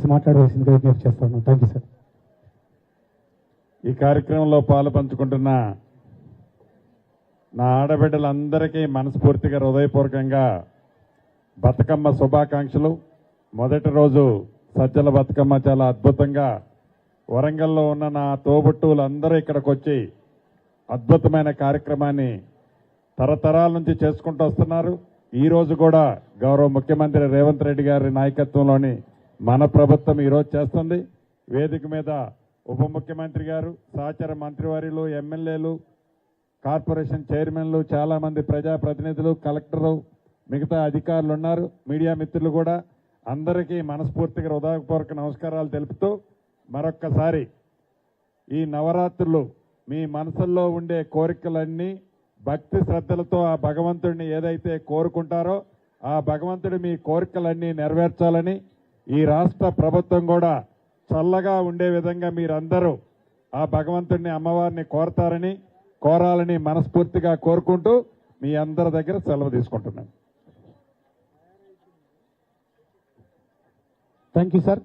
దయచేసి మాట్లాడవలసిందిగా విజ్ఞప్తి చేస్తాను. Thank you sir. ఈ కార్యక్రమంలో పాలు పంచుకుంటున్న నా ఆడబిడ్డలందరికీ మనస్ఫూర్తిగా హృదయపూర్వకంగా బతుకమ్మ శుభాకాంక్షలు. మొదటి రోజు సజ్జల బతుకమ్మ చాలా అద్భుతంగా వరంగల్లో ఉన్న నా తోబుట్టువులందరూ ఇక్కడికి వచ్చి అద్భుతమైన కార్యక్రమాన్ని తరతరాల నుంచి చేసుకుంటూ వస్తున్నారు. ఈ రోజు కూడా గౌరవ ముఖ్యమంత్రి రేవంత్ రెడ్డి గారి నాయకత్వంలోని మన ప్రభుత్వం ఈరోజు చేస్తుంది. వేదిక మీద ఉప ముఖ్యమంత్రి గారు, సహచర మంత్రివర్యులు, ఎమ్మెల్యేలు, కార్పొరేషన్ చైర్మన్లు, చాలా మంది ప్రజాప్రతినిధులు, కలెక్టరు, మిగతా అధికారులు ఉన్నారు. మీడియా మిత్రులు కూడా అందరికీ మనస్ఫూర్తిగా హృదయపూర్వక నమస్కారాలు తెలుపుతూ మరొక్కసారి ఈ నవరాత్రులు మీ మనసుల్లో ఉండే కోరికలన్నీ భక్తి శ్రద్ధలతో ఆ భగవంతుడిని ఏదైతే కోరుకుంటారో ఆ భగవంతుడు మీ కోరికలన్నీ నెరవేర్చాలని, ఈ రాష్ట్ర ప్రభుత్వం కూడా చల్లగా ఉండే విధంగా మీరందరూ ఆ భగవంతుడిని, అమ్మవారిని కోరాలని మనస్ఫూర్తిగా కోరుకుంటూ మీ అందరి దగ్గర సెలవు తీసుకుంటున్నాను. Thank you sir.